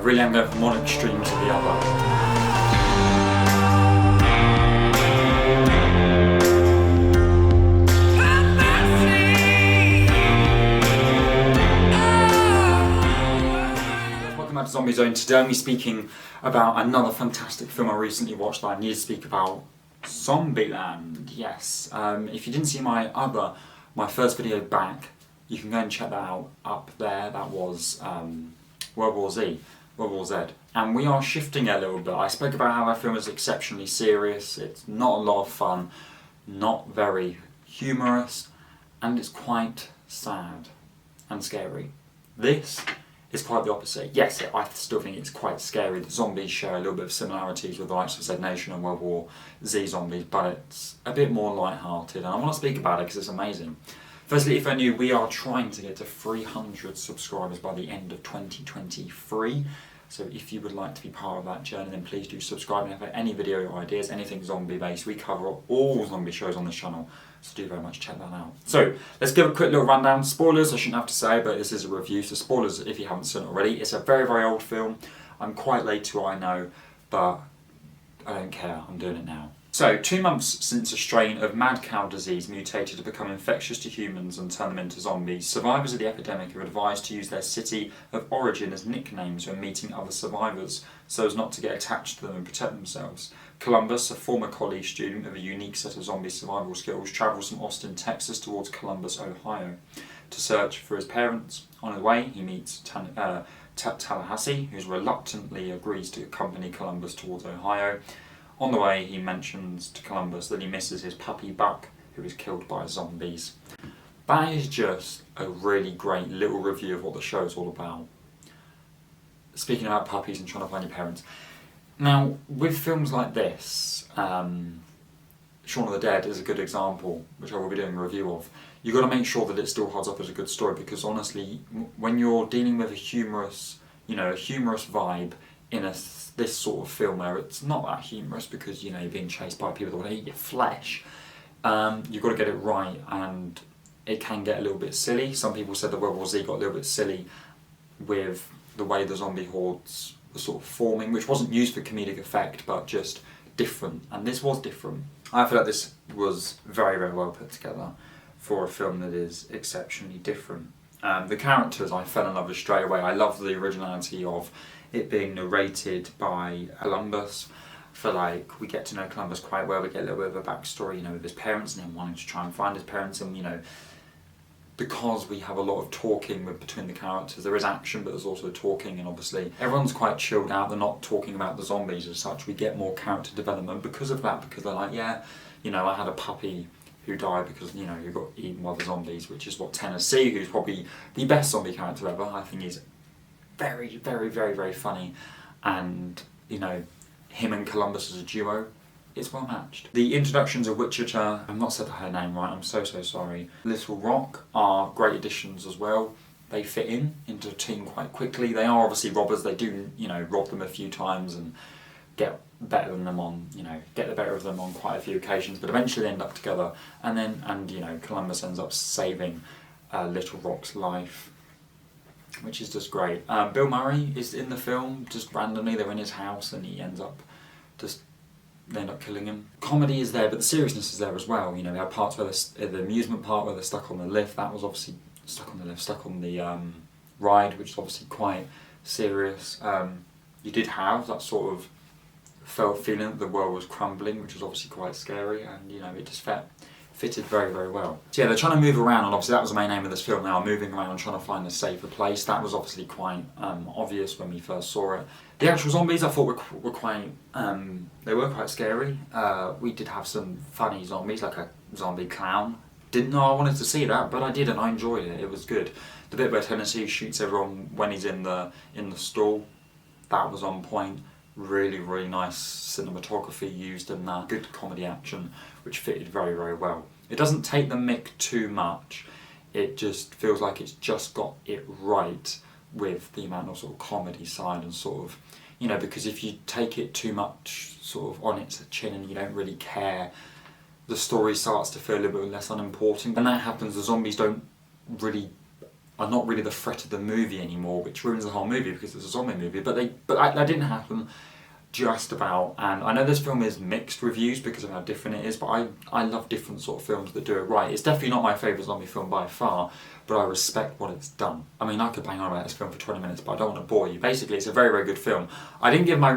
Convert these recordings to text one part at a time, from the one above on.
really am going from one extreme to the other. Zombie Zone. Today I'm speaking about another fantastic film I recently watched that I need to speak about. Zombieland, yes. If you didn't see my first video back, you can go and check that out up there. That was World War Z. And we are shifting a little bit. I spoke about how that film is exceptionally serious, it's not a lot of fun, not very humorous, and it's quite sad and scary. This is quite the opposite. Yes, I still think it's quite scary. The zombies share a little bit of similarities with the likes of Z Nation and World War Z zombies, but it's a bit more light-hearted, and I want to speak about it because it's amazing. Firstly, if you're new, we are trying to get to 300 subscribers by the end of 2023. So if you would like to be part of that journey, then please do subscribe. And if you have any video ideas, anything zombie-based, we cover all zombie shows on this channel, so do very much check that out. So let's give a quick little rundown. Spoilers, I shouldn't have to say, but this is a review, so spoilers if you haven't seen it already. It's a very, very old film. I'm quite late to it, I know, but I don't care, I'm doing it now. So, 2 months since a strain of mad cow disease mutated to become infectious to humans and turn them into zombies, survivors of the epidemic are advised to use their city of origin as nicknames when meeting other survivors, so as not to get attached to them and protect themselves. Columbus, a former college student with a unique set of zombie survival skills, travels from Austin, Texas towards Columbus, Ohio, to search for his parents. On the way, he meets Tallahassee, who reluctantly agrees to accompany Columbus towards Ohio. On the way, he mentions to Columbus that he misses his puppy Buck, who is killed by zombies. That is just a really great little review of what the show is all about. Speaking about puppies and trying to find your parents. Now, with films like this, Shaun of the Dead is a good example, which I will be doing a review of. You've got to make sure that it still holds up as a good story, because honestly, when you're dealing with a humorous vibe in this sort of film where it's not that humorous because you're being chased by people that want to eat your flesh, you've got to get it right, and it can get a little bit silly. Some people said that World War Z got a little bit silly with the way the zombie hordes were sort of forming, which wasn't used for comedic effect but just different, and this was different. I feel like this was very, very well put together for a film that is exceptionally different. The characters I fell in love with straight away. I love the originality of it being narrated by Columbus. I feel like we get to know Columbus quite well. We get a little bit of a backstory, with his parents and him wanting to try and find his parents, and because we have a lot of talking between the characters, there is action but there's also talking, and obviously everyone's quite chilled out. They're not talking about the zombies as such. We get more character development because of that, because they're like, I had a puppy who died because he got eaten by the zombies, which is what Tennessee, who's probably the best zombie character ever, I think he's very, very, very, very funny, and him and Columbus as a duo, it's well matched. The introductions of Wichita, I've not said her name right, I'm so sorry. Little Rock are great additions as well. They fit into a team quite quickly. They are obviously robbers. They do rob them a few times and get the better of them on quite a few occasions, but eventually they end up together, and Columbus ends up saving Little Rock's life, which is just great. Bill Murray is in the film, just randomly. They're in his house and they end up killing him. Comedy is there, but the seriousness is there as well. We have parts where the amusement part where they're stuck on the lift, that was obviously stuck on the ride, which is obviously quite serious. You did have that sort of feeling that the world was crumbling, which was obviously quite scary, and it just fitted very, very well. So yeah, they're trying to move around, and obviously that was the main aim of this film. They are moving around and trying to find a safer place. That was obviously quite obvious when we first saw it. The actual zombies I thought were quite scary. We did have some funny zombies, like a zombie clown. Didn't know I wanted to see that, but I did, and I enjoyed it. It was good. The bit where Tennessee shoots everyone when he's in the stall, that was on point. Really, really nice cinematography used in that. Good comedy action, which fitted very, very well. It doesn't take the mick too much. It just feels like it's just got it right with the amount of sort of comedy side and sort of, because if you take it too much sort of on its chin and you don't really care, the story starts to feel a little bit less unimportant. When that happens, the zombies don't really are not really the threat of the movie anymore, which ruins the whole movie because it's a zombie movie. But that didn't happen just about, and I know this film is mixed reviews because of how different it is, but I love different sort of films that do it right. It's definitely not my favourite zombie film by far, but I respect what it's done. I mean, I could bang on about this film for 20 minutes, but I don't want to bore you. Basically, it's a very, very good film. I didn't give my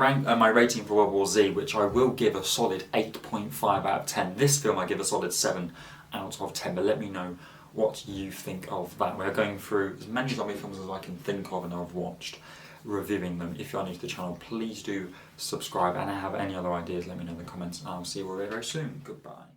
rating for World War Z, which I will give a solid 8.5 out of 10. This film I give a solid 7 out of 10, but let me know what you think of that. We're going through as many zombie films as I can think of and I've watched, reviewing them. If you're new to the channel, please do subscribe, and if you have any other ideas, let me know in the comments, and I'll see you all very, very soon. Goodbye.